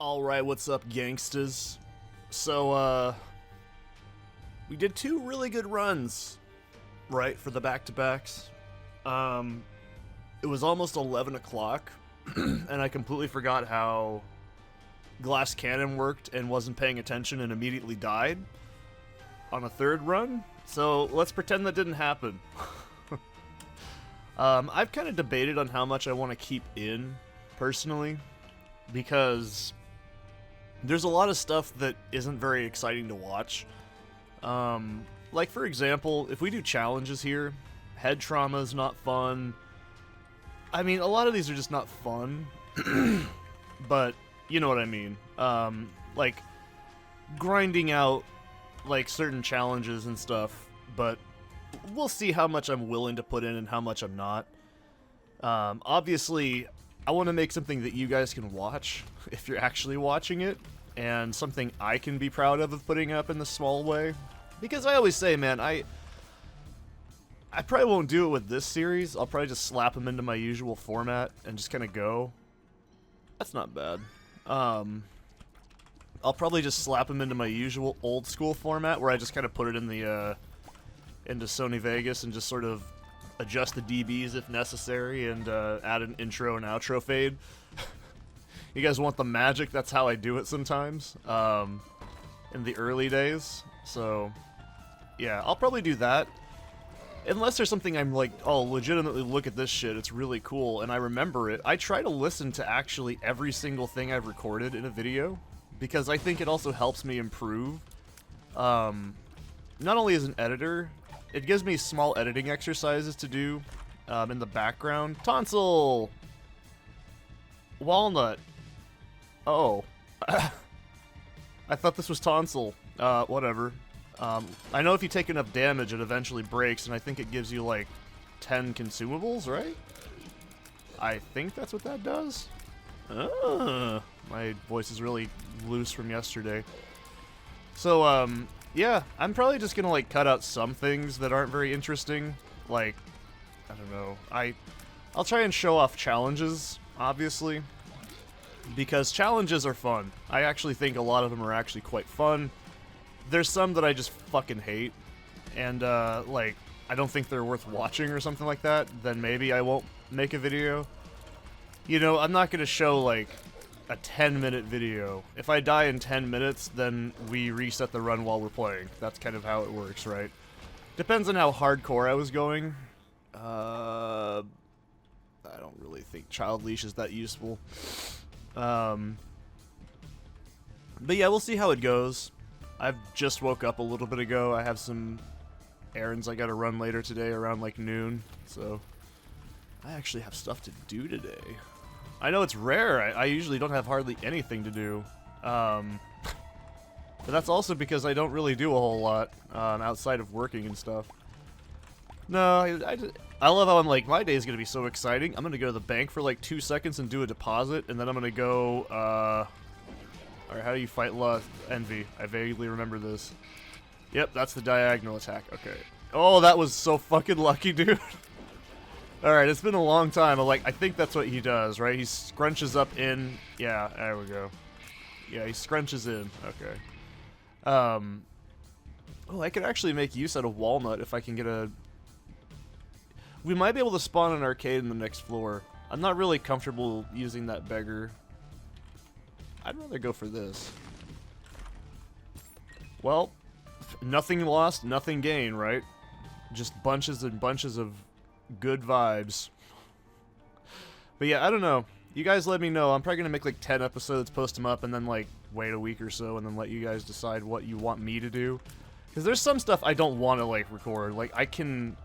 Alright, what's up, gangsters? So, we did 2 really good runs, right, for the back-to-backs. It was almost 11 o'clock, and I completely forgot how Glass Cannon worked and wasn't paying attention and immediately died on a 3rd run. So, let's pretend that didn't happen. I've kind of debated on how much I want to keep in, personally, because there's a lot of stuff that isn't very exciting to watch. Like, for example, if we do challenges here, head trauma is not fun. I mean, a lot of these are just not fun, but you know what I mean. Like, grinding out, like, certain challenges and stuff, but we'll see how much I'm willing to put in and how much I'm not. Obviously, I want to make something that you guys can watch, if you're actually watching it, and something I can be proud of putting up in the small way. Because I always say, man, I probably won't do it with this series. I'll probably just slap them into my usual format and just kind of go. That's not bad. I'll probably just slap them into my usual old school format where I just kind of put it in the, into Sony Vegas and just sort of adjust the dBs if necessary and add an intro and outro fade. You guys want the magic? That's how I do it sometimes, in the early days. So, yeah, I'll probably do that. Unless there's something I'm like, oh, legitimately look at this shit, it's really cool, and I remember it. I try to listen to actually every single thing I've recorded in a video, because I think it also helps me improve. Not only as an editor, it gives me small editing exercises to do in the background. Tonsil! Walnut. Oh. I thought this was Tonsil. Whatever. I know if you take enough damage, it eventually breaks, and I think it gives you, like, 10 consumables, right? I think that's what that does. My voice is really loose from yesterday. So, yeah, I'm probably just gonna, like, cut out some things that aren't very interesting. Like, I don't know. I'll try and show off challenges, obviously, because challenges are fun. I actually think a lot of them are actually quite fun. There's some that I just fucking hate, and, like, I don't think they're worth watching or something like that, then maybe I won't make a video. You know, I'm not gonna show, like, a 10-minute video. If I die in 10 minutes, then we reset the run while we're playing. That's kind of how it works, right? Depends on how hardcore I was going. I don't really think Child Leash is that useful. But yeah, we'll see how it goes. I've just woke up a little bit ago. I have some errands I gotta run later today around like noon, so I actually have stuff to do today. I know it's rare. I usually don't have hardly anything to do. But that's also because I don't really do a whole lot outside of working and stuff. No, I love how I'm like, my day is going to be so exciting. I'm going to go to the bank for like 2 seconds and do a deposit, and then I'm going to go, Alright, how do you fight lust? Envy. I vaguely remember this. Yep, that's the diagonal attack. Okay. Oh, that was so fucking lucky, dude. Alright, it's been a long time. I think that's what he does, right? He scrunches up in... Yeah, there we go. Yeah, he scrunches in. Okay. Oh, I could actually make use out of Walnut if I can get a... We might be able to spawn an arcade in the next floor. I'm not really comfortable using that beggar. I'd rather go for this. Well, nothing lost, nothing gained, right? Just bunches and bunches of good vibes. But yeah, I don't know. You guys let me know. I'm probably going to make like 10 episodes, post them up, and then like wait a week or so, and then let you guys decide what you want me to do. Because there's some stuff I don't want to like record. Like, I can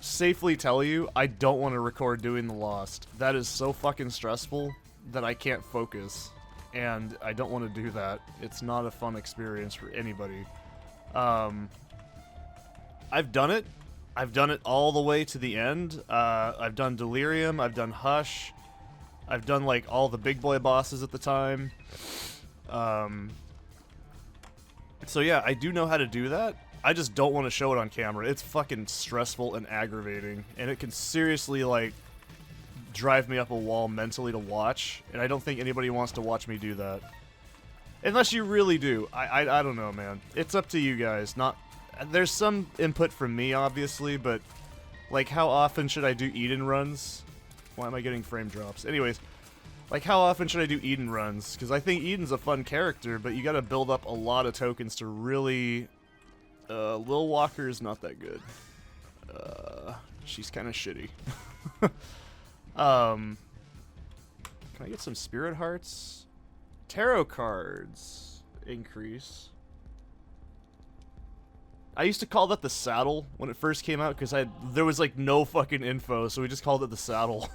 safely tell you, I don't want to record doing the Lost. That is so fucking stressful that I can't focus. And I don't want to do that. It's not a fun experience for anybody. I've done it. I've done it all the way to the end. I've done Delirium. I've done Hush. I've done, like, all the big boy bosses at the time. So yeah, I do know how to do that. I just don't want to show it on camera. It's fucking stressful and aggravating. And it can seriously, like, drive me up a wall mentally to watch, and I don't think anybody wants to watch me do that. Unless you really do. I don't know, man. It's up to you guys. There's some input from me, obviously, but like, how often should I do Eden runs? Why am I getting frame drops? Anyways, like, how often should I do Eden runs? Because I think Eden's a fun character, but you gotta build up a lot of tokens to really... Lil Walker is not that good. She's kind of shitty. Can I get some spirit hearts? Tarot cards increase. I used to call that the saddle when it first came out because there was like no fucking info, so we just called it the saddle.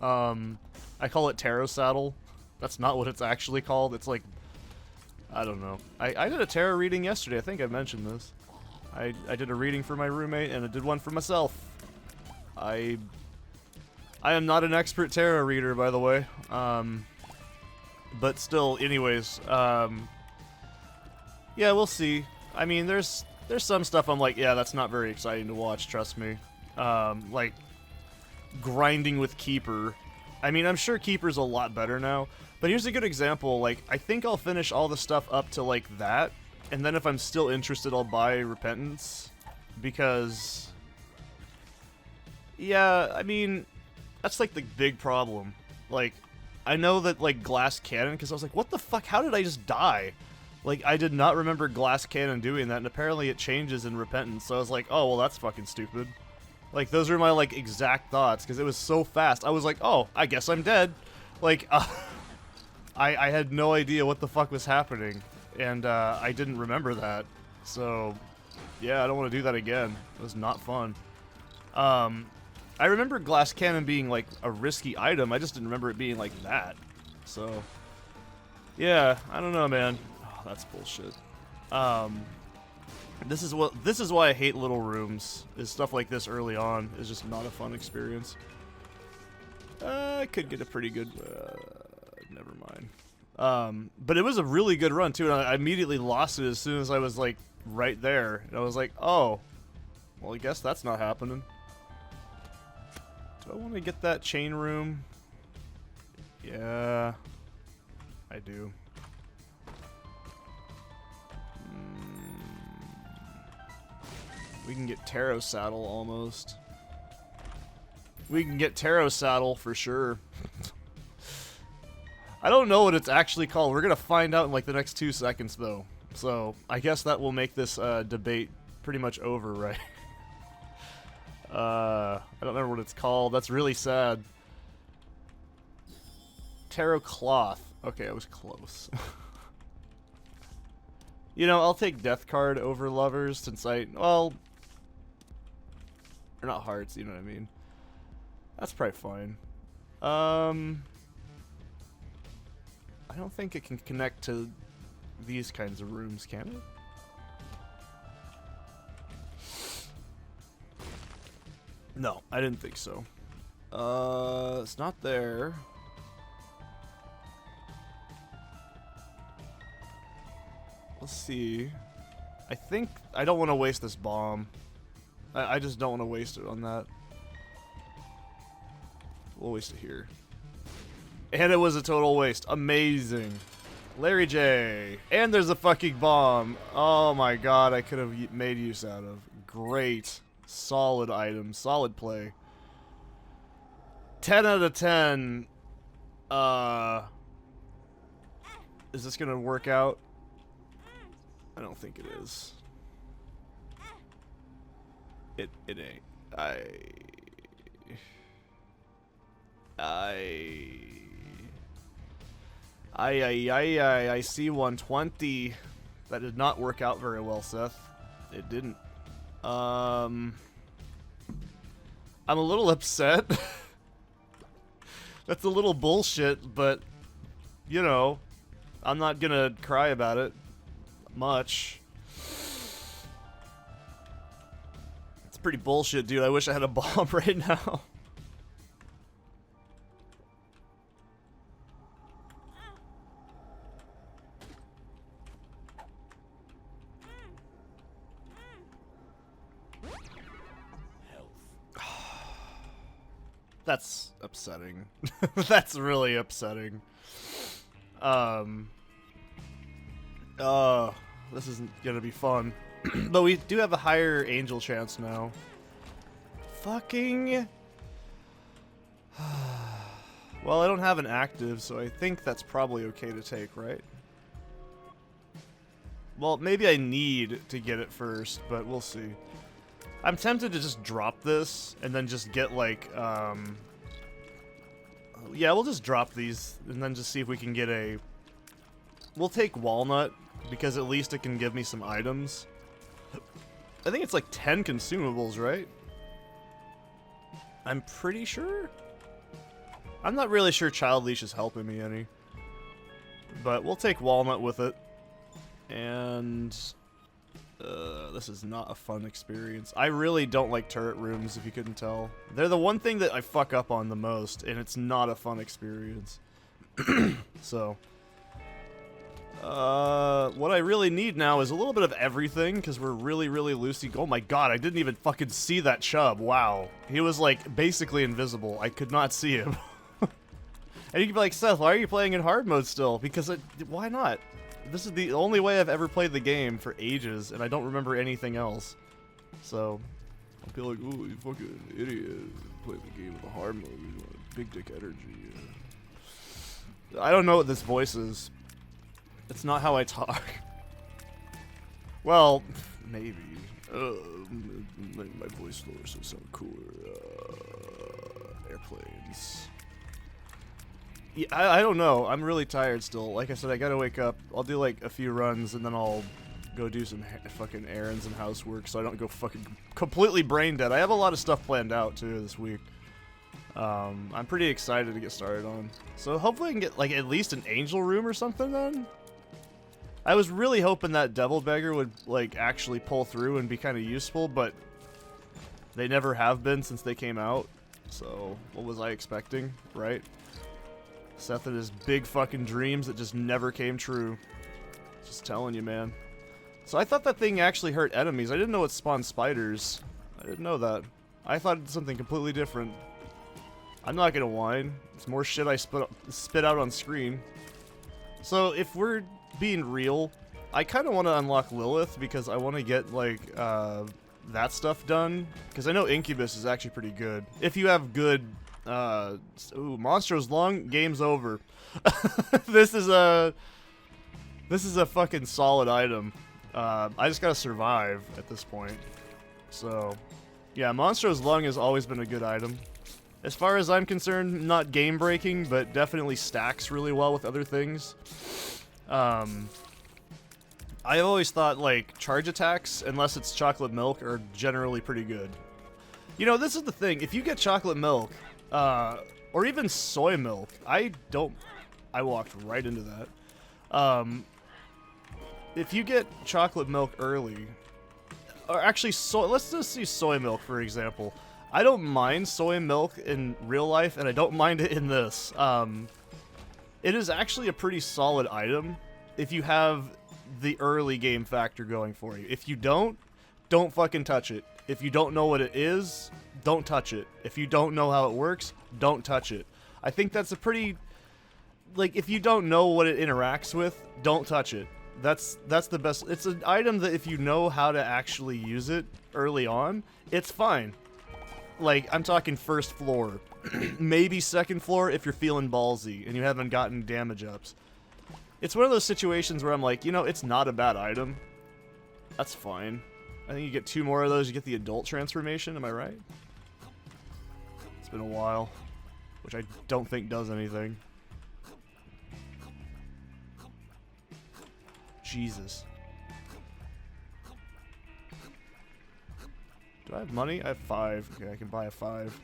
I call it tarot saddle. That's not what it's actually called. It's like, I don't know. I did a tarot reading yesterday. I think I mentioned this. I did a reading for my roommate and I did one for myself. I am not an expert tarot reader, by the way. But still, anyways, yeah, we'll see. I mean, there's some stuff I'm like, yeah, that's not very exciting to watch, trust me. Like, grinding with Keeper. I mean, I'm sure Keeper's a lot better now, but here's a good example. Like, I think I'll finish all the stuff up to, like, that, and then if I'm still interested, I'll buy Repentance, because... Yeah, I mean, that's, like, the big problem. Like, I know that, like, Glass Cannon, because I was like, what the fuck, how did I just die? Like, I did not remember Glass Cannon doing that, and apparently it changes in Repentance, so I was like, oh, well, that's fucking stupid. Like, those are my, like, exact thoughts, because it was so fast. I was like, oh, I guess I'm dead. Like, I had no idea what the fuck was happening, and, I didn't remember that. So, yeah, I don't want to do that again. It was not fun. I remember Glass Cannon being, like, a risky item. I just didn't remember it being like that. So, yeah, I don't know, man. Oh, that's bullshit. This is why I hate little rooms. Is stuff like this early on is just not a fun experience. I could get a pretty good... never mind. But it was a really good run, too, and I immediately lost it as soon as I was, like, right there. And I was like, oh, well, I guess that's not happening. Do I want to get that chain room? Yeah, I do. We can get Tarot Saddle almost. We can get Tarot Saddle for sure. I don't know what it's actually called. We're gonna find out in like the next 2 seconds though. So I guess that will make this debate pretty much over, right? I don't remember what it's called. That's really sad. Tarot Cloth. Okay, I was close. You know, I'll take Death Card over Lovers since well... They're not hearts, you know what I mean? That's probably fine. I don't think it can connect to these kinds of rooms, can it? No, I didn't think so. It's not there. Let's see. I think I don't want to waste this bomb. I just don't want to waste it on that. We'll waste it here. And it was a total waste. Amazing. Larry J. And there's a fucking bomb. Oh my god, I could have made use out of. Great. Solid item. Solid play. 10 out of 10. Is this gonna work out? I don't think it is. It ain't. I see 120. That did not work out very well, Seth. It didn't. I'm a little upset. That's a little bullshit, but, you know, I'm not gonna cry about it much. It's pretty bullshit, dude. I wish I had a bomb right now. That's upsetting. That's really upsetting. This isn't gonna be fun. But we do have a higher angel chance now. Fucking... Well, I don't have an active, so I think that's probably okay to take, right? Well, maybe I need to get it first, but we'll see. I'm tempted to just drop this, and then just get, like, yeah, we'll just drop these, and then just see if we can get a... We'll take Walnut, because at least it can give me some items. I think it's like 10 consumables, right? I'm pretty sure? I'm not really sure Child Leash is helping me any. But we'll take Walnut with it. And... this is not a fun experience. I really don't like turret rooms, if you couldn't tell. They're the one thing that I fuck up on the most, and it's not a fun experience. So... what I really need now is a little bit of everything, because we're really, really loosey. Oh my god, I didn't even fucking see that chub. Wow. He was, like, basically invisible. I could not see him. And you can be like, Seth, why are you playing in hard mode still? Because why not? This is the only way I've ever played the game for ages, and I don't remember anything else. So, I'll be like, ooh, you fucking idiot. Play the game with the hard mode. You want big dick energy. I don't know what this voice is. It's not how I talk. Well, maybe. My voice lowers so sound cooler. Airplanes. Yeah, I don't know. I'm really tired still. Like I said, I gotta wake up. I'll do like a few runs and then I'll go do some fucking errands and housework so I don't go fucking completely brain dead. I have a lot of stuff planned out too this week. I'm pretty excited to get started on. So hopefully I can get like at least an angel room or something then. I was really hoping that Devil Beggar would like actually pull through and be kind of useful, but they never have been since they came out. So what was I expecting, right? Seth and his big fucking dreams that just never came true. Just telling you, man. So I thought that thing actually hurt enemies. I didn't know it spawned spiders. I didn't know that. I thought it did something completely different. I'm not gonna whine. It's more shit I spit out on screen. So if we're being real, I kind of want to unlock Lilith because I want to get like that stuff done. Because I know Incubus is actually pretty good. If you have good... ooh, Monstro's long, game's over. This is a fucking solid item. I just gotta survive at this point. So, yeah, Monstro's lung has always been a good item. As far as I'm concerned, not game breaking, but definitely stacks really well with other things. I always thought like charge attacks, unless it's chocolate milk, are generally pretty good. You know, this is the thing. If you get chocolate milk, or even soy milk. I walked right into that. If you get chocolate milk early, or actually let's just see soy milk for example. I don't mind soy milk in real life, and I don't mind it in this. It is actually a pretty solid item if you have the early game factor going for you. If you don't fucking touch it. If you don't know what it is, don't touch it. If you don't know how it works, don't touch it. I think that's a pretty... Like, if you don't know what it interacts with, don't touch it. That's the best... It's an item that if you know how to actually use it early on, it's fine. Like, I'm talking first floor. Maybe second floor if you're feeling ballsy and you haven't gotten damage ups. It's one of those situations where I'm like, you know, it's not a bad item. That's fine. I think you get 2 more of those, you get the adult transformation, am I right? It's been a while. Which I don't think does anything. Jesus. Do I have money? I have 5. Okay, I can buy a 5.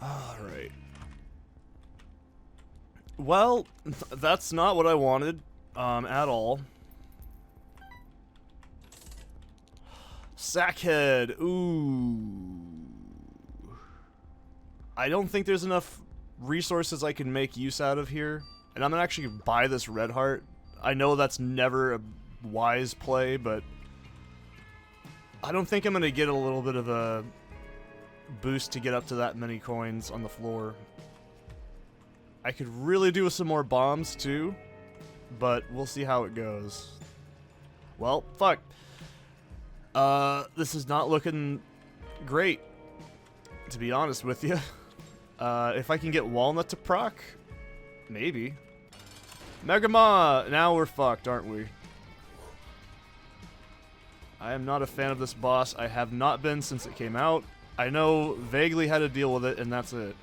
Alright. Well, that's not what I wanted. At all. Sackhead. Ooh. I don't think there's enough resources I can make use out of here. And I'm gonna actually buy this red heart. I know that's never a wise play, but... I don't think I'm going to get a little bit of a boost to get up to that many coins on the floor. I could really do with some more bombs too, but we'll see how it goes. Well, fuck. This is not looking great, to be honest with you. If I can get Walnut to proc, maybe. Megama! Now we're fucked, aren't we? I am not a fan of this boss. I have not been since it came out. I know vaguely how to deal with it, and that's it.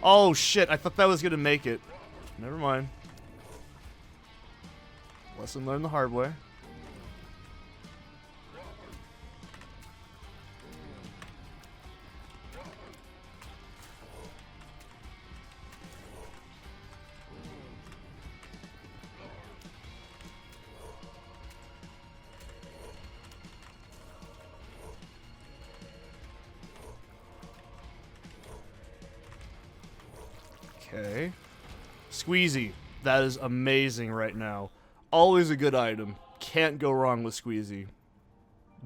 Oh shit, I thought that was gonna make it. Never mind. Lesson learned the hard way. Okay. Squeezy. That is amazing right now. Always a good item. Can't go wrong with Squeezy.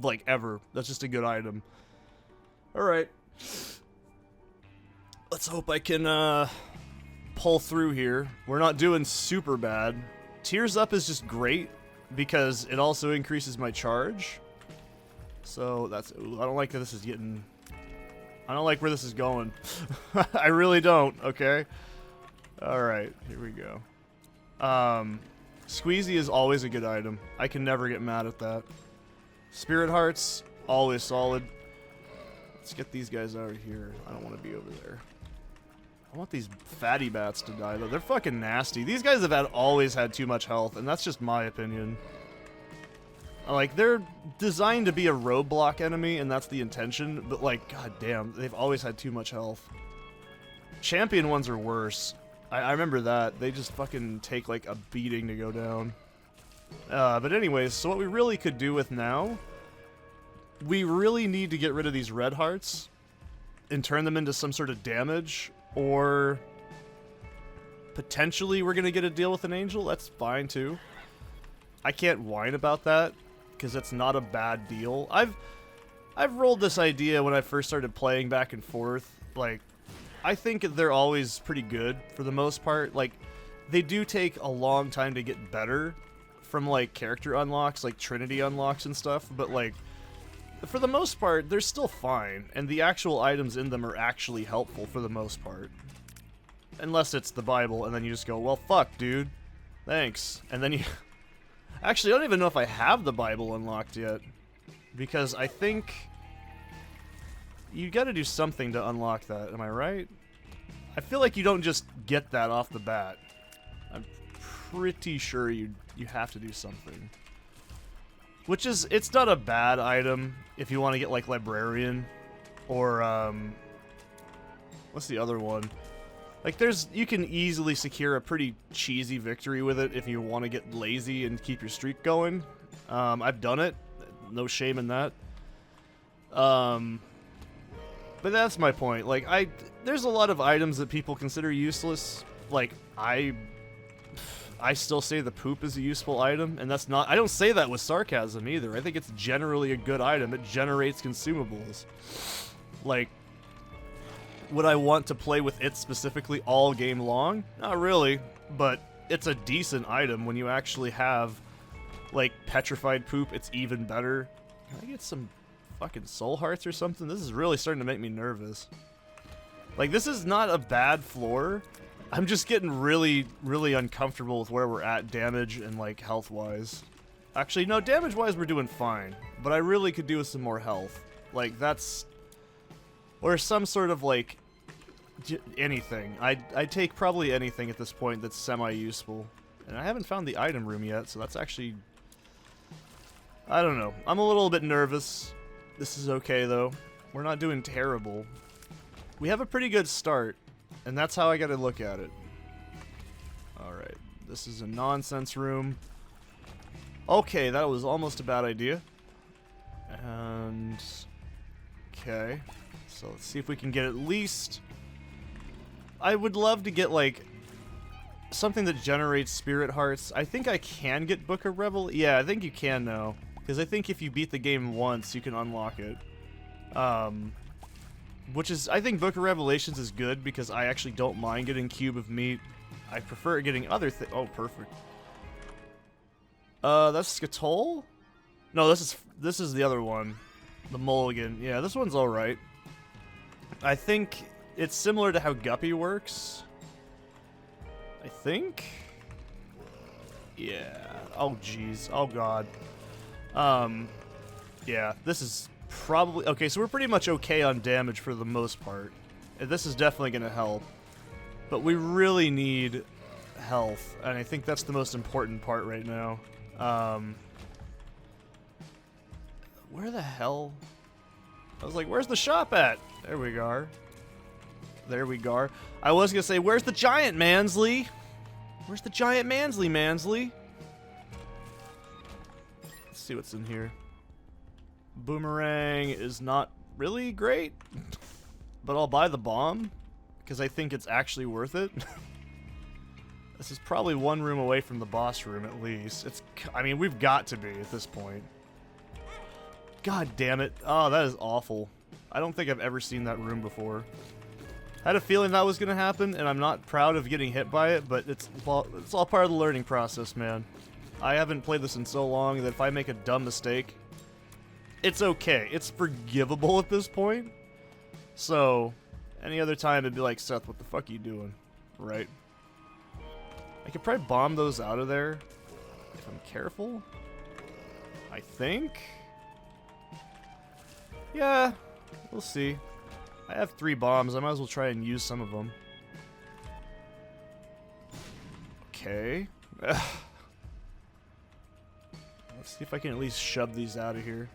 Like, ever. That's just a good item. Alright. Let's hope I can, pull through here. We're not doing super bad. Tears Up is just great because it also increases my charge. So, that's... Ooh, I don't like that this is getting... I don't like where this is going. I really don't, okay? Alright, here we go. Squeezy is always a good item. I can never get mad at that. Spirit Hearts, always solid. Let's get these guys out of here. I don't want to be over there. I want these fatty bats to die, though. They're fucking nasty. These guys have always had too much health, and that's just my opinion. Like, they're designed to be a roadblock enemy, and that's the intention, but, like, goddamn, they've always had too much health. Champion ones are worse. I remember that. They just fucking take, like, a beating to go down. But anyways, so what we really could do with now, we really need to get rid of these red hearts and turn them into some sort of damage, or potentially we're gonna get a deal with an angel. That's fine, too. I can't whine about that, because it's not a bad deal. I've rolled this idea when I first started playing back and forth. Like, I think they're always pretty good for the most part. Like, they do take a long time to get better from, like, character unlocks, like Trinity unlocks and stuff, but, like, for the most part, they're still fine, and the actual items in them are actually helpful for the most part. Unless it's the Bible, and then you just go, well, fuck, dude. Thanks. And then you... Actually, I don't even know if I have the Bible unlocked yet, because I think you gotta do something to unlock that, am I right? I feel like you don't just get that off the bat. I'm pretty sure you have to do something. Which is, it's not a bad item if you want to get, like, Librarian, or, what's the other one? Like, you can easily secure a pretty cheesy victory with it if you want to get lazy and keep your streak going. I've done it. No shame in that. But that's my point. Like, there's a lot of items that people consider useless. Like, I still say the poop is a useful item, and that's not... I don't say that with sarcasm either. I think it's generally a good item. It generates consumables. Like, would I want to play with it specifically all game long? Not really, but it's a decent item. When you actually have, like, petrified poop, it's even better. Can I get some fucking soul hearts or something? This is really starting to make me nervous. Like, this is not a bad floor. I'm just getting really, really uncomfortable with where we're at damage and, like, health-wise. Actually, no, damage-wise we're doing fine, but I really could do with some more health. Like, that's... Or some sort of, like, anything. I'd take probably anything at this point that's semi-useful. And I haven't found the item room yet, so that's actually... I don't know. I'm a little bit nervous. This is okay, though. We're not doing terrible. We have a pretty good start, and that's how I gotta look at it. Alright, this is a nonsense room. Okay, that was almost a bad idea. And... okay. So let's see if we can get at least... I would love to get, like, something that generates spirit hearts. I think I can get Book of Revel. Yeah, I think you can now. Because I think if you beat the game once, you can unlock it. Which is, I think Book of Revelations is good because I actually don't mind getting Cube of Meat. I prefer getting other things. Oh, perfect. That's Skatol? No, this is the other one. The Mulligan. Yeah, this one's alright. I think it's similar to how Guppy works. I think? Yeah. Oh, jeez. Oh, God. Yeah, this is probably... Okay, so we're pretty much okay on damage for the most part. This is definitely going to help. But we really need health, and I think that's the most important part right now. Where the hell? I was like, where's the shop at? There we go. There we go. I was going to say, where's the giant Mansley? Where's the giant Mansley? Let's see what's in here. Boomerang is not really great, but I'll buy the bomb because I think it's actually worth it. This is probably one room away from the boss room at least. I mean, we've got to be at this point. God damn it. Oh, that is awful. I don't think I've ever seen that room before. I had a feeling that was going to happen, and I'm not proud of getting hit by it, but it's all part of the learning process, man. I haven't played this in so long that if I make a dumb mistake, it's okay. It's forgivable at this point. So, any other time it'd be like, Seth, what the fuck are you doing? Right? I could probably bomb those out of there if I'm careful. I think. Yeah, we'll see. I have 3 bombs. I might as well try and use some of them. Okay. Let's see if I can at least shove these out of here.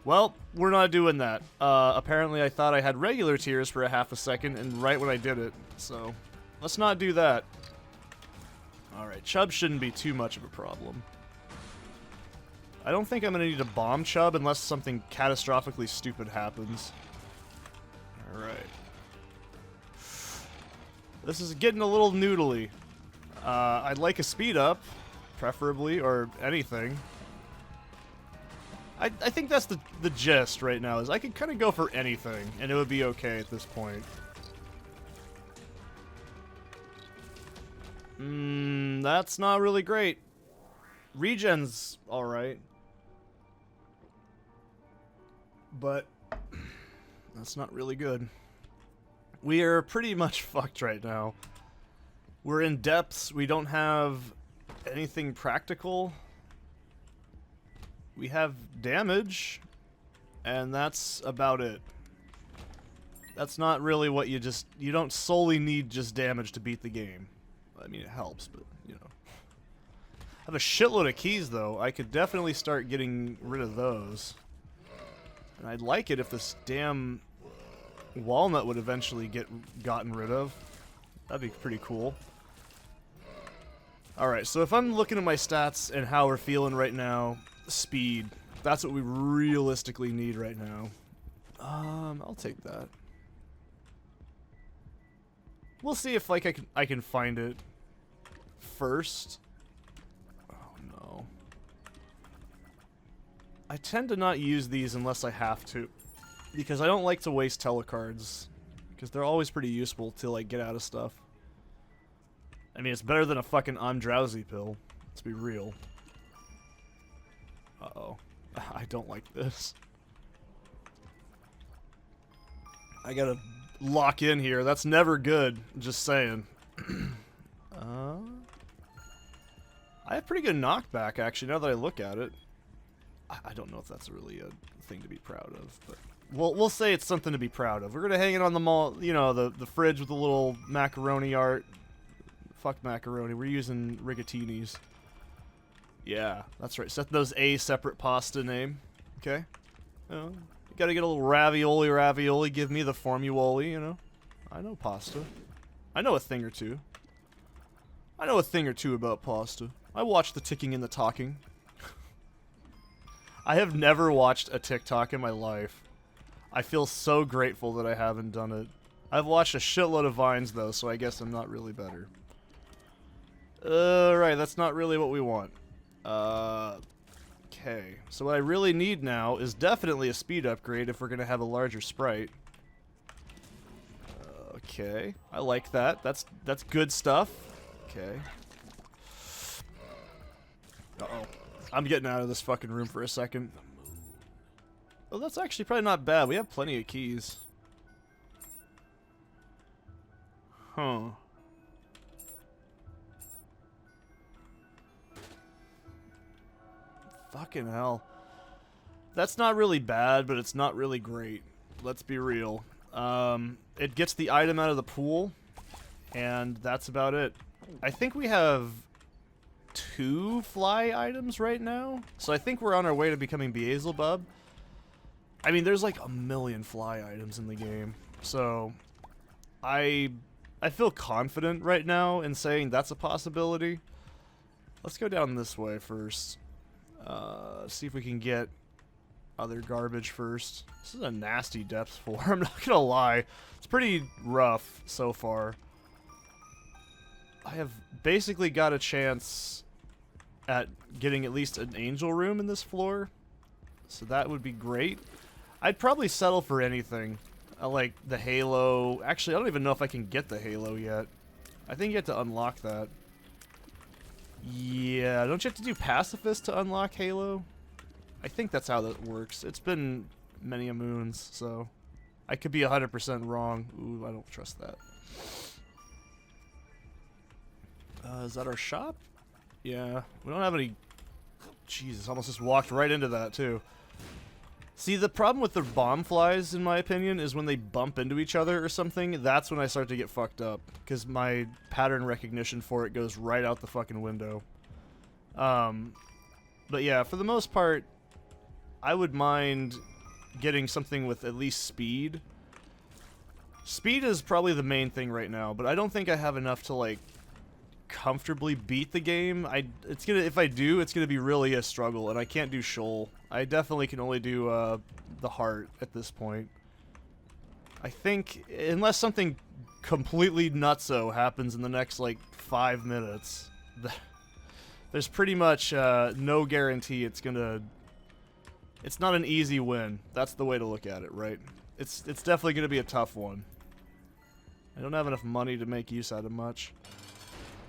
Well, we're not doing that. Apparently I thought I had regular tears for a half a second, and right when I did it. So, let's not do that. Alright, Chubb shouldn't be too much of a problem. I don't think I'm going to need to bomb Chubb unless something catastrophically stupid happens. Alright. This is getting a little noodly. I'd like a speed up, preferably, or anything. I think that's the gist right now, is I could kind of go for anything, and it would be okay at this point. That's not really great. Regen's alright. But that's not really good. We are pretty much fucked right now. We're in depths. We don't have anything practical. We have damage, and that's about it. That's not really what you don't solely need just damage to beat the game. I mean, it helps, but, you know. I have a shitload of keys, though. I could definitely start getting rid of those. And I'd like it if this damn walnut would eventually get gotten rid of. That'd be pretty cool. Alright, so if I'm looking at my stats and how we're feeling right now, speed. That's what we realistically need right now. I'll take that. We'll see if like I can find it first. Oh no. I tend to not use these unless I have to, because I don't like to waste telecards, because they're always pretty useful to like get out of stuff. I mean, it's better than a fucking I'm drowsy pill. Let's be real. Uh-oh. I don't like this. I gotta lock in here. That's never good. Just saying. I have pretty good knockback, actually, now that I look at it. I don't know if that's really a thing to be proud of, but we'll say it's something to be proud of. We're gonna hang it on the mall, you know, the fridge with the little macaroni art. Fuck macaroni. We're using rigatinis. Yeah, that's right. Set those A separate pasta name. Okay. You gotta get a little ravioli. Give me the formuoli, you know. I know pasta. I know a thing or two. I know a thing or two about pasta. I watch the ticking and the talking. I have never watched a TikTok in my life. I feel so grateful that I haven't done it. I've watched a shitload of Vines, though, so I guess I'm not really better. Right, that's not really what we want. Okay, so what I really need now is definitely a speed upgrade if we're going to have a larger sprite. Okay, I like that. That's good stuff. Okay. Uh-oh. I'm getting out of this fucking room for a second. Oh, that's actually probably not bad. We have plenty of keys. Huh. Fucking hell. That's not really bad, but it's not really great. Let's be real. It gets the item out of the pool, and that's about it. I think we have 2 fly items right now, so I think we're on our way to becoming Beelzebub. I mean, there's like a million fly items in the game, so I feel confident right now in saying that's a possibility. Let's go down this way first. See if we can get other garbage first. This is a nasty depth floor, I'm not gonna lie. It's pretty rough so far. I have basically got a chance at getting at least an angel room in this floor, so that would be great. I'd probably settle for anything. Like the halo. Actually, I don't even know if I can get the halo yet. I think you have to unlock that. Yeah, don't you have to do pacifist to unlock halo? I think that's how that works. It's been many a moons, so I could be 100% wrong. Ooh, I don't trust that. Is that our shop? Yeah, we don't have any... Jesus, almost just walked right into that, too. See, the problem with the bomb flies, in my opinion, is when they bump into each other or something, that's when I start to get fucked up. Because my pattern recognition for it goes right out the fucking window. But yeah, for the most part, I would mind getting something with at least speed. Speed is probably the main thing right now, but I don't think I have enough to, like, comfortably beat the game. If I do, it's gonna be really a struggle, and I can't do Shoal. I definitely can only do the heart at this point. I think unless something completely nutso happens in the next like 5 minutes, there's pretty much no guarantee it's gonna. It's not an easy win. That's the way to look at it, right? It's definitely gonna be a tough one. I don't have enough money to make use out of much.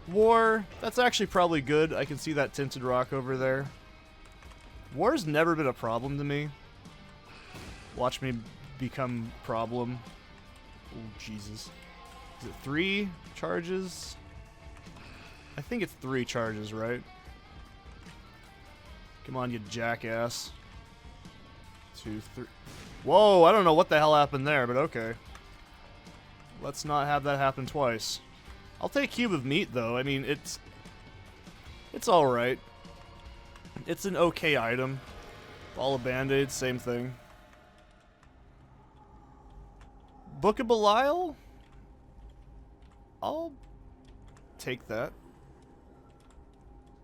War, that's actually probably good. I can see that tinted rock over there. War's never been a problem to me. Watch me become problem. Oh, Jesus. Is it 3 charges? I think it's 3 charges, right? Come on, you jackass. 2, 3. Whoa, I don't know what the hell happened there, but okay. Let's not have that happen twice. I'll take Cube of Meat, though. I mean, it's alright. It's an okay item. Ball of Band-Aids, same thing. Book of Belial? I'll take that.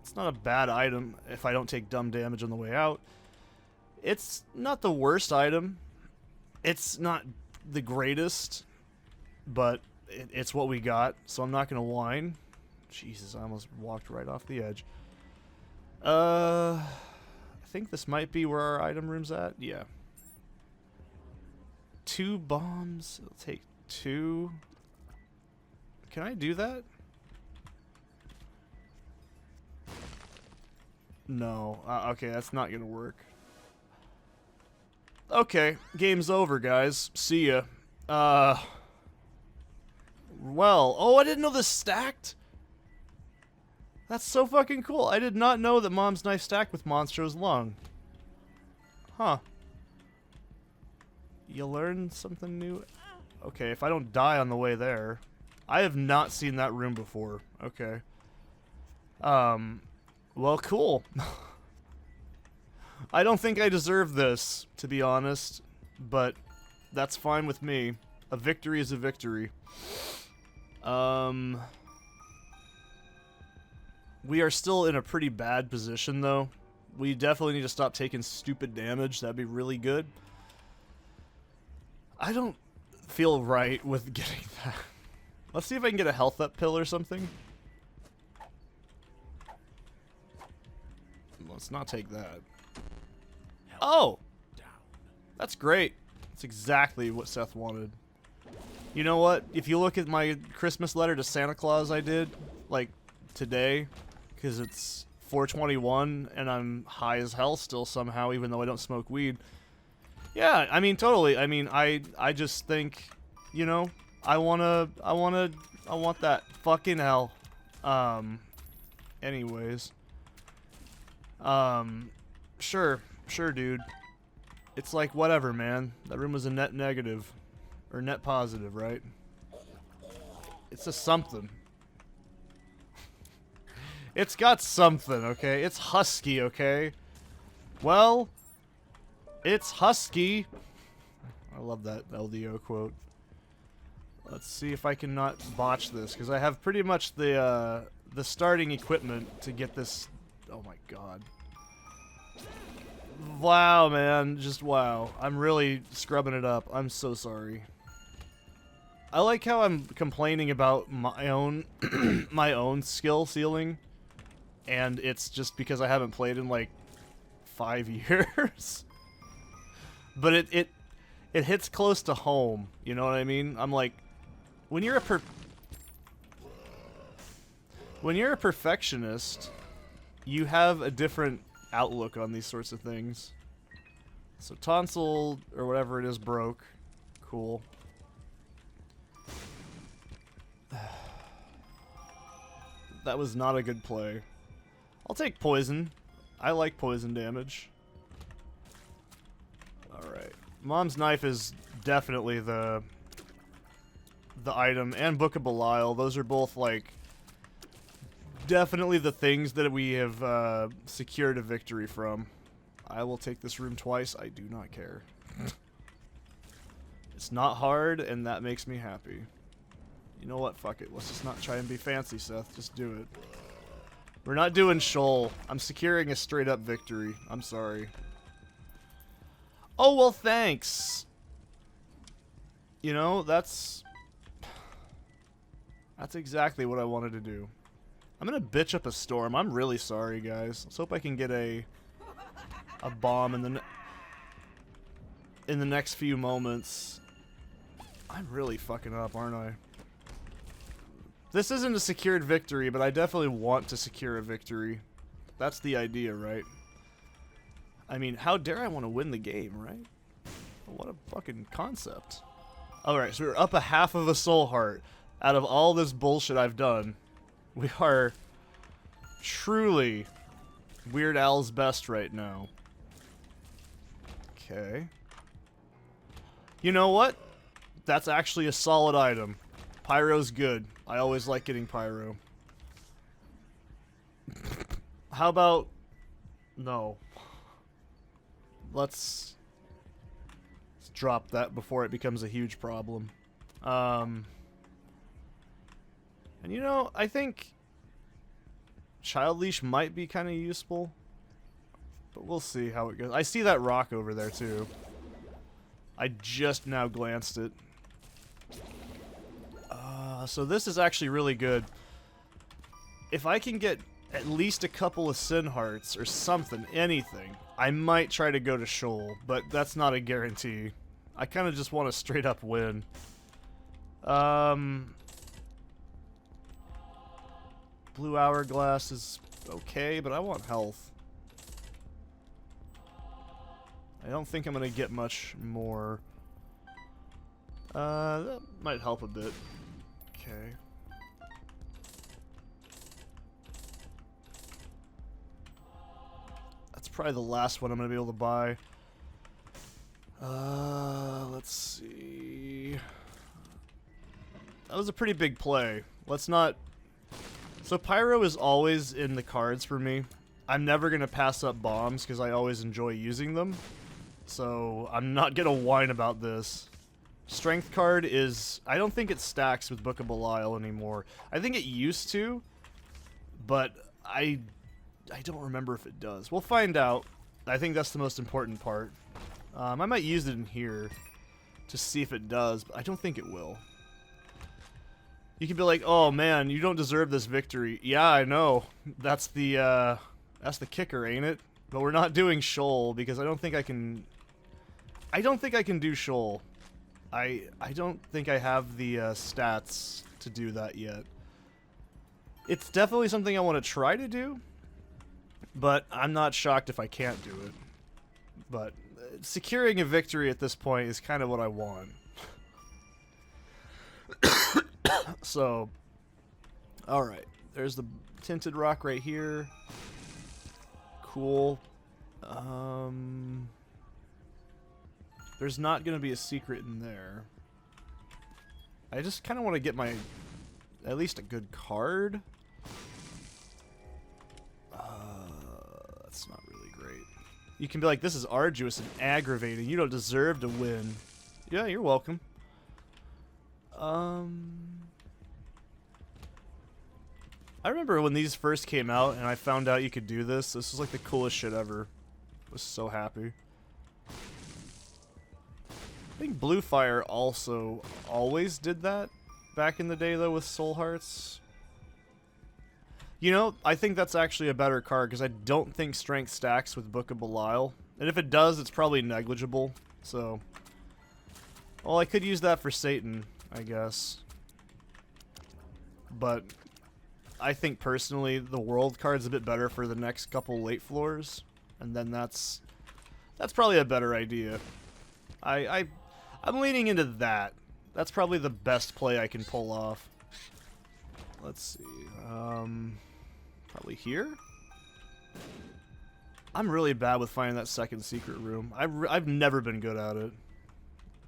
It's not a bad item if I don't take dumb damage on the way out. It's not the worst item. It's not the greatest, but it's what we got, so I'm not gonna whine. Jesus, I almost walked right off the edge. I think this might be where our item room's at. Yeah. 2 bombs. It'll take 2. Can I do that? No. Okay, that's not gonna work. Okay, game's over, guys. See ya. Well, oh, I didn't know this stacked. That's so fucking cool. I did not know that Mom's knife stacked with Monstro's lung. Huh. You learn something new? Okay, if I don't die on the way there. I have not seen that room before. Okay. Well, cool. I don't think I deserve this, to be honest, but that's fine with me. A victory is a victory. We are still in a pretty bad position, though. We definitely need to stop taking stupid damage. That'd be really good. I don't feel right with getting that. Let's see if I can get a health up pill or something. Let's not take that. Oh! That's great. That's exactly what Seth wanted. You know what? If you look at my Christmas letter to Santa Claus I did, like, today, because it's 4/21 and I'm high as hell still somehow, even though I don't smoke weed. Yeah, I mean, totally. I mean, I just think, you know, I want that fucking hell. Anyways. Sure, dude. It's like, whatever, man. That room was a net negative. Or net positive, right? It's a something. It's got something, okay? It's husky, okay? Well, it's husky. I love that LDO quote. Let's see if I can not botch this, because I have pretty much the starting equipment to get this. Oh my god. Wow, man. Just wow. I'm really scrubbing it up. I'm so sorry. I like how I'm complaining about my own my own skill ceiling, and it's just because I haven't played in like 5 years. But it hits close to home, you know what I mean? I'm like, when you're a perfectionist, you have a different outlook on these sorts of things. So tonsil or whatever it is broke. Cool. That was not a good play. I'll take poison. I like poison damage. Alright. Mom's knife is definitely the item, and Book of Belial. Those are both, like, definitely the things that we have secured a victory from. I will take this room twice. I do not care. It's not hard, and that makes me happy. You know what? Fuck it. Let's just not try and be fancy, Seth. Just do it. We're not doing shoal. I'm securing a straight-up victory. I'm sorry. Oh, well, thanks. You know, that's exactly what I wanted to do. I'm gonna bitch up a storm. I'm really sorry, guys. Let's hope I can get a bomb in the next few moments. I'm really fucking up, aren't I? This isn't a secured victory, but I definitely want to secure a victory. That's the idea, right? I mean, how dare I want to win the game, right? What a fucking concept. Alright, so we're up a half of a soul heart. Out of all this bullshit I've done, we are truly Weird Al's best right now. Okay. You know what? That's actually a solid item. Pyro's good. I always like getting pyro. How about... No. Let's drop that before it becomes a huge problem. And you know, I think Child Leash might be kind of useful. But we'll see how it goes. I see that rock over there too. I just now glanced it. So this is actually really good. If I can get at least a couple of Sin Hearts or something, anything, I might try to go to Shoal, but that's not a guarantee. I kind of just want a straight up win. Blue Hourglass is okay, but I want health. I don't think I'm gonna get much more. That might help a bit. Okay. That's probably the last one I'm gonna be able to buy. Let's see. That was a pretty big play. Let's not... So Pyro is always in the cards for me. I'm never gonna pass up bombs because I always enjoy using them. So I'm not gonna whine about this. Strength card is... I don't think it stacks with Book of Belial anymore. I think it used to, but I don't remember if it does. We'll find out. I think that's the most important part. I might use it in here to see if it does, but I don't think it will. You can be like, oh man, you don't deserve this victory. Yeah, I know. That's the That's the kicker, ain't it? But we're not doing Shoal because I don't think I can... I don't think I can do Shoal. I don't think I have the stats to do that yet. It's definitely something I want to try to do, but I'm not shocked if I can't do it. But securing a victory at this point is kind of what I want. So, alright. There's the tinted rock right here. Cool. There's not going to be a secret in there. I just kind of want to get my... at least a good card. That's not really great. You can be like, this is arduous and aggravating. You don't deserve to win. Yeah, you're welcome. I remember when these first came out and I found out you could do this. This was like the coolest shit ever. I was so happy. I think Blue Fire also always did that back in the day though with Soul Hearts. You know, I think that's actually a better card because I don't think Strength stacks with Book of Belial. And if it does, it's probably negligible. So, well, I could use that for Satan, I guess. But I think personally the World card's a bit better for the next couple late floors. And then that's probably a better idea. I'm leaning into that. That's probably the best play I can pull off. Let's see. Probably here? I'm really bad with finding that second secret room. I've never been good at it.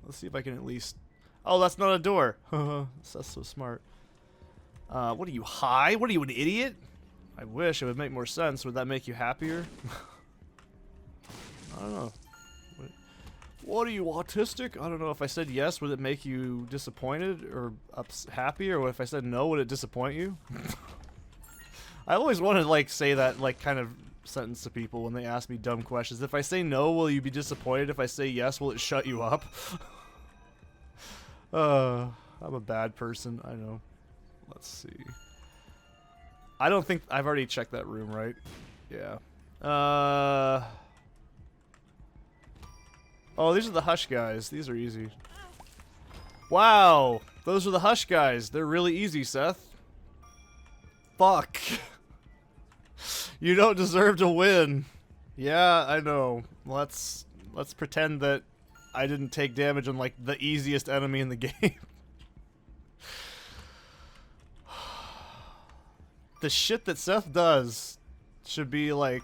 Let's see if I can at least... Oh, that's not a door. That's so smart. What are you, high? What are you, an idiot? I wish it would make more sense. Would that make you happier? I don't know. What are you, autistic? I don't know. If I said yes, would it make you disappointed or happy? Or if I said no, would it disappoint you? I always want to, like, say that, like, kind of sentence to people when they ask me dumb questions. If I say no, will you be disappointed? If I say yes, will it shut you up? I'm a bad person. I know. Let's see. I don't think... I've already checked that room, right? Yeah. Oh, these are the Hush guys. These are easy. Wow! Those are the Hush guys. They're really easy, Seth. Fuck. You don't deserve to win. Yeah, I know. Let's pretend that I didn't take damage on, like, the easiest enemy in the game. The shit that Seth does should be, like,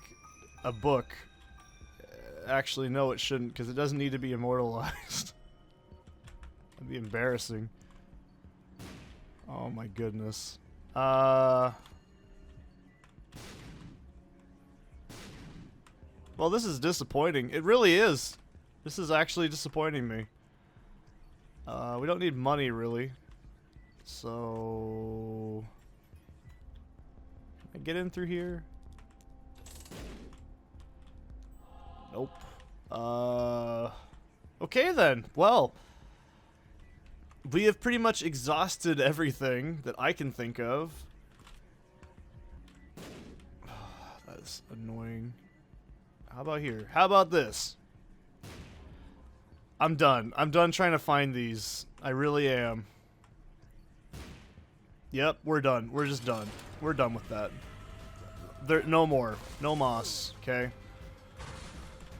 a book. Actually, no, it shouldn't, because it doesn't need to be immortalized. That'd be embarrassing. Oh my goodness. Well, this is disappointing. It really is. This is actually disappointing me. We don't need money, really. So... Can I get in through here? Nope. Okay then. Well, we have pretty much exhausted everything that I can think of. That is annoying. How about here? How about this? I'm done. I'm done trying to find these. I really am. Yep, we're done. We're just done. We're done with that. There, no more. No moss, okay?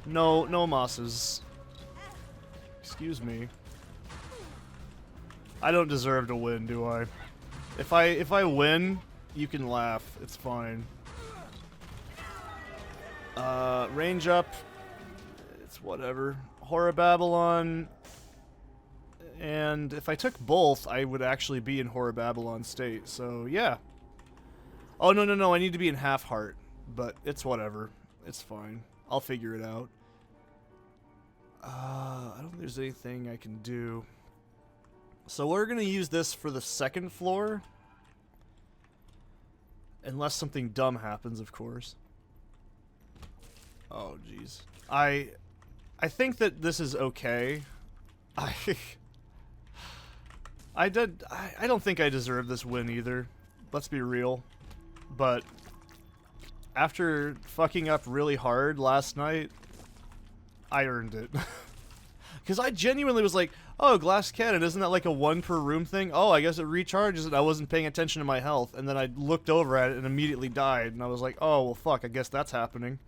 No mosses. Excuse me. I don't deserve to win, do I? If I win, you can laugh. It's fine. Range up. It's whatever. Horror Babylon. And if I took both, I would actually be in Horror Babylon state. So, yeah. Oh, no. I need to be in Half Heart. But it's whatever. It's fine. I'll figure it out. I don't think there's anything I can do. So we're going to use this for the second floor. Unless something dumb happens, of course. Oh, jeez. I think that this is okay. I don't think I deserve this win either. Let's be real. But after fucking up really hard last night, I earned it. Because I genuinely was like, oh, glass cannon, isn't that like a 1 per room thing? Oh, I guess it recharges and I wasn't paying attention to my health. And then I looked over at it and immediately died. And I was like, oh, well, fuck, I guess that's happening.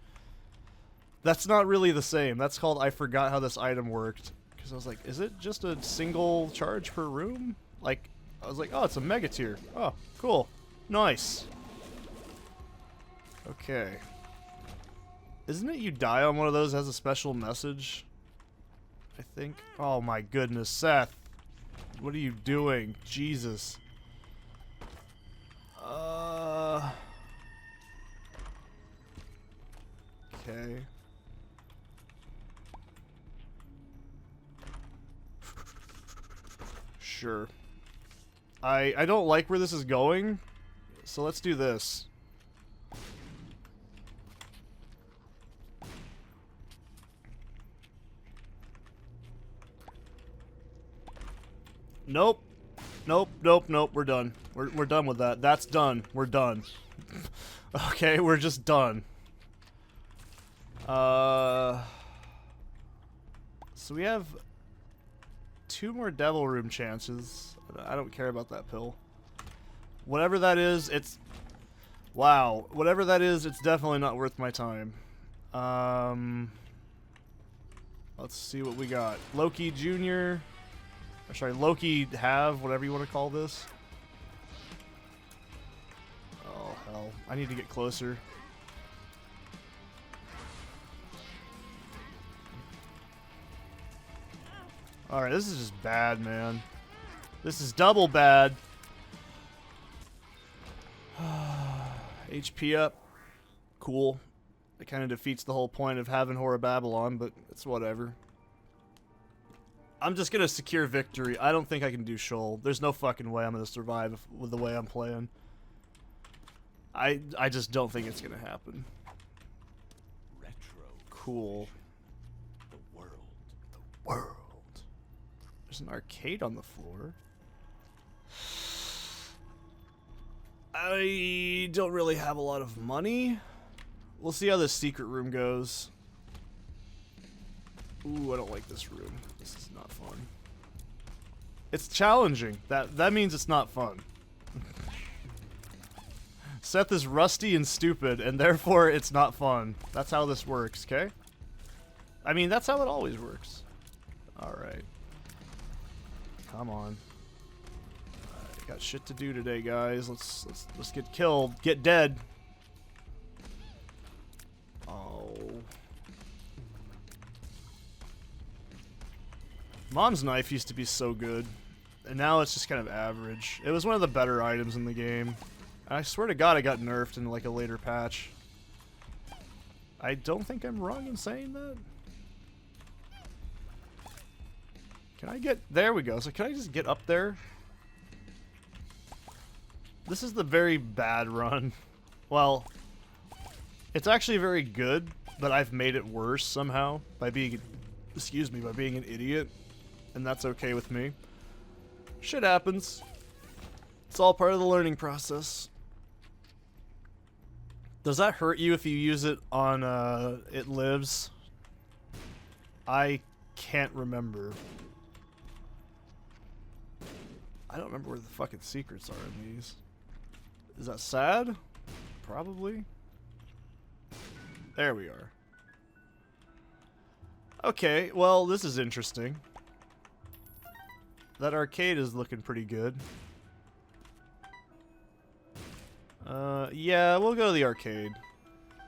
That's not really the same. That's called I forgot how this item worked. Because I was like, is it just a single charge per room? Like, I was like, oh, it's a mega tier. Oh, cool. Nice. Okay. Isn't it you die on one of those as a special message? I think. Oh my goodness, Seth. What are you doing? Jesus. Okay. Sure. I don't like where this is going, so let's do this. Nope. Nope, nope, nope, we're done. We're done with that. That's done. We're done. Okay, we're just done. So we have 2 more devil room chances. I don't care about that pill. Whatever that is, it's... Wow. Whatever that is, it's definitely not worth my time. Let's see what we got. Loki Jr. Or sorry, Loki Have, whatever you want to call this. Oh, hell. I need to get closer. Alright, this is just bad, man. This is double bad. HP up. Cool. It kind of defeats the whole point of having Horror Babylon, but it's whatever. I'm just gonna secure victory. I don't think I can do Shoal. There's no fucking way I'm gonna survive with the way I'm playing. I just don't think it's gonna happen. Retro. Cool. The world. The world. There's an arcade on the floor. I don't really have a lot of money. We'll see how this secret room goes. Ooh, I don't like this room. This is not fun. It's challenging. That means it's not fun. Seth is rusty and stupid, and therefore it's not fun. That's how this works, okay? I mean, that's how it always works. Alright. Come on. Alright, got shit to do today, guys. Let's get killed. Get dead. Oh. Mom's knife used to be so good, and now it's just kind of average. It was one of the better items in the game. And I swear to God, it got nerfed in like a later patch. I don't think I'm wrong in saying that. Can I get... There we go. So can I just get up there? This is the very bad run. Well, it's actually very good, but I've made it worse somehow by being... Excuse me, by being an idiot. And that's okay with me. Shit happens. It's all part of the learning process. Does that hurt you if you use it on It Lives? I can't remember. I don't remember where the fucking secrets are in these. Is that sad? Probably. There we are. Okay, well, this is interesting. That arcade is looking pretty good. Yeah, we'll go to the arcade.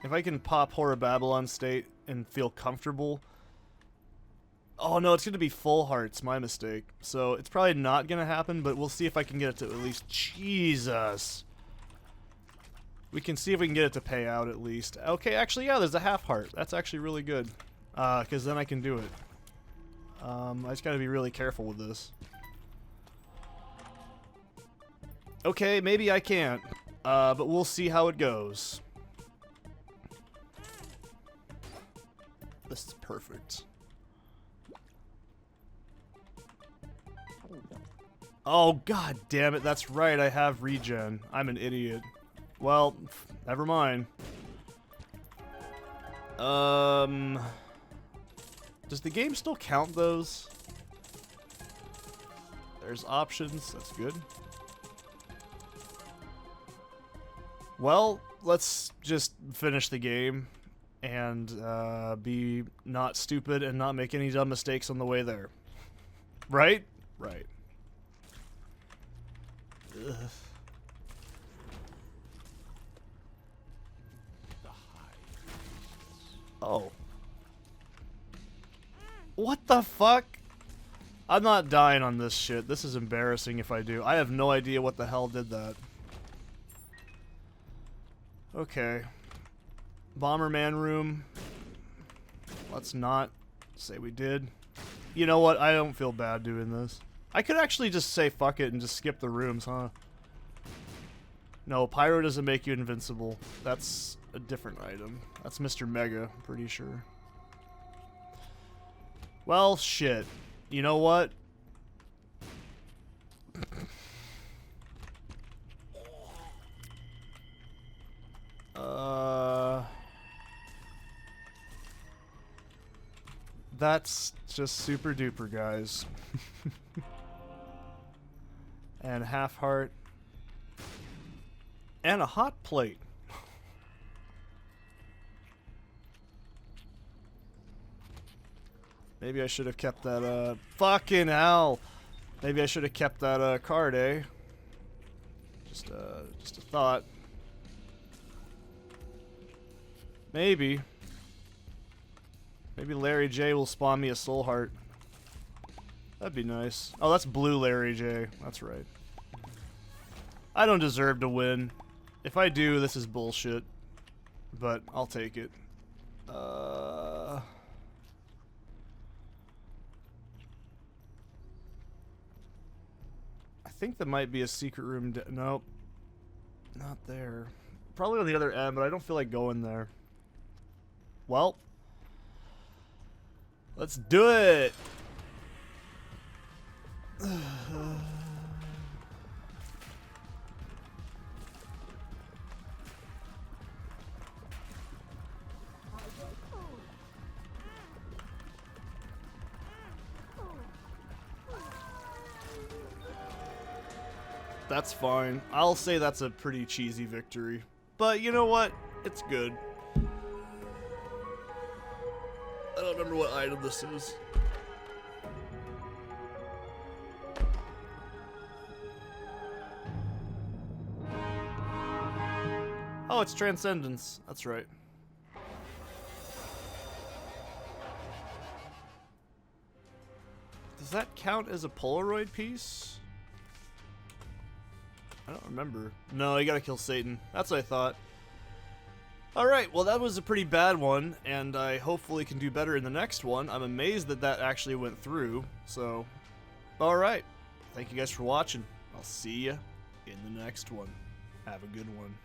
If I can pop Horror Babylon State and feel comfortable... Oh no, it's gonna be full hearts, my mistake. So, it's probably not gonna happen, but we'll see if I can get it to at least... Jesus! We can see if we can get it to pay out at least. Okay, actually, yeah, there's a half heart. That's actually really good. Because then I can do it. I just gotta be really careful with this. Okay, maybe I can't. But we'll see how it goes. This is perfect. Oh, god damn it, that's right, I have regen. I'm an idiot. Well, never mind. Does the game still count those? There's options. That's good. Well, let's just finish the game and be not stupid and not make any dumb mistakes on the way there. Right? Right. Ugh. Oh. What the fuck? I'm not dying on this shit. This is embarrassing if I do. I have no idea what the hell did that. Okay. Bomberman room. Let's not say we did. You know what? I don't feel bad doing this. I could actually just say fuck it and just skip the rooms, huh? No, Pyro doesn't make you invincible. That's a different item. That's Mr. Mega, I'm pretty sure. Well, shit. You know what? That's just super duper, guys. And half heart. And a hot plate. Maybe I should have kept that, fucking hell! Maybe I should have kept that, card, eh? Just a thought. Maybe. Maybe Larry J will spawn me a soul heart. That'd be nice. Oh, that's blue Larry J. That's right. I don't deserve to win. If I do, this is bullshit. But I'll take it. I think there might be a secret room. Nope. Not there. Probably on the other end, but I don't feel like going there. Well. Let's do it! That's fine. I'll say that's a pretty cheesy victory. But you know what? It's good. I don't remember what item this is. Oh, it's Transcendence. That's right. Does that count as a Polaroid piece? I don't remember. No, you gotta kill Satan. That's what I thought. Alright, well that was a pretty bad one, and I hopefully can do better in the next one. I'm amazed that that actually went through, so... Alright, thank you guys for watching. I'll see ya in the next one. Have a good one.